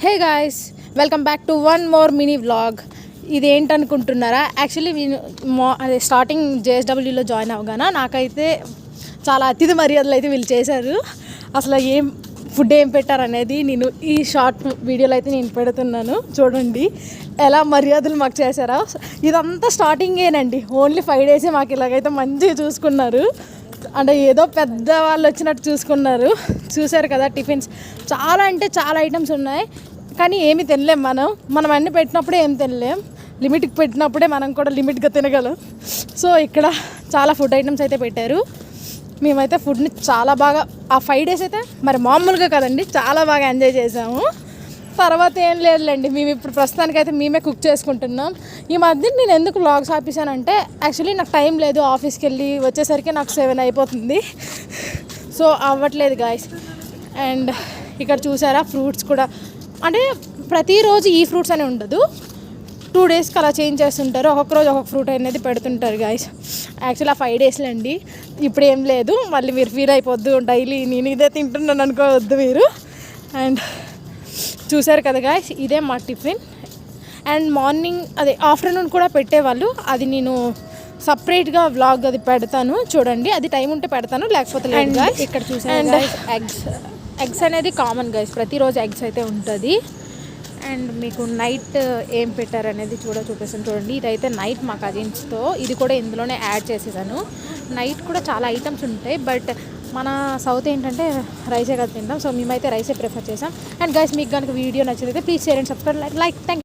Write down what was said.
Hey guys, welcome back to one more mini vlog. ఇది ఏంటనుకుంటున్నారా? Actually అదే starting జేఎస్డబ్ల్యూలో join అవగానే నాకైతే చాలా అతిథి మర్యాదలు అయితే వీళ్ళు చేశారు. అసలు ఫుడ్ ఏం పెట్టారనేది నేను ఈ షార్ట్ వీడియోలో అయితే నేను పెడుతున్నాను. చూడండి ఎలా మర్యాదలు మాకు చేశారా. ఇదంతా స్టార్టింగేనండి. ఓన్లీ 5 days మాకు ఇలాగైతే మంచిగా చూసుకున్నారు. అంటే ఏదో పెద్ద వాళ్ళు వచ్చినట్టు చూసుకున్నారు. చూశారు కదా, టిఫిన్స్ చాలా అంటే చాలా ఐటమ్స్ ఉన్నాయి. కానీ ఏమి తినలేం. మనం అన్నీ పెట్టినప్పుడే ఏం తినలేం. లిమిట్కి పెట్టినప్పుడే మనం కూడా లిమిట్గా తినగలం. సో ఇక్కడ చాలా ఫుడ్ ఐటమ్స్ అయితే పెట్టారు. మేమైతే ఫుడ్ని చాలా బాగా ఆ 5 days అయితే మరి మామూలుగా కదండి, చాలా బాగా ఎంజాయ్ చేసాము. తర్వాత ఏం లేదులేండి, మేము ఇప్పుడు ప్రస్తుతానికైతే మేమే కుక్ చేసుకుంటున్నాం. ఈ మధ్య నేను ఎందుకు వ్లాగ్స్ ఆపేసానంటే యాక్చువల్లీ నాకు టైం లేదు. ఆఫీస్కి వెళ్ళి వచ్చేసరికి నాకు 7 అయిపోతుంది. సో అవ్వట్లేదు గాయస్. అండ్ ఇక్కడ చూసారా, ఫ్రూట్స్ కూడా అంటే ప్రతిరోజు ఈ ఫ్రూట్స్ అని ఉండదు. 2 daysకి అలా చేంజ్ చేస్తుంటారు. ఒక్కొక్క రోజు ఒక్కొక్క ఫ్రూట్ అనేది పెడుతుంటారు గాయస్. యాక్చువల్లీ ఆ 5 daysలో అండి. ఇప్పుడు ఏం లేదు, మళ్ళీ మీరు ఫీల్ అయిపోద్దు డైలీ నేను ఇదే తింటున్నాను అనుకోవద్దు మీరు. అండ్ చూసారు కదా గాయస్, ఇదే మా టిఫిన్. అండ్ మార్నింగ్ అదే ఆఫ్టర్నూన్ కూడా పెట్టేవాళ్ళు. అది నేను సపరేట్గా వ్లాగ్ అది పెడతాను చూడండి. అది టైం ఉంటే పెడతాను, లేకపోతే లేదు గాయస్. ఇక్కడ చూసాను అండ్ ఎగ్స్ అనేది కామన్ గాయస్, ప్రతిరోజు ఎగ్స్ అయితే ఉంటుంది. అండ్ మీకు నైట్ ఏం పెట్టారనేది చూపిస్తాను చూడండి. ఇదైతే నైట్ మా కజిన్స్తో, ఇది కూడా ఇందులోనే యాడ్ చేసేసాను. నైట్ కూడా చాలా ఐటమ్స్ ఉంటాయి, బట్ మన సౌత్ ఏంటంటే రైసే కదా తింటాం. సో మేమైతే రైసే ప్రిఫర్ చేసాం. అండ్ గైస్, మీకు కనుక వీడియో నచ్చితే please share and subscribe. Thank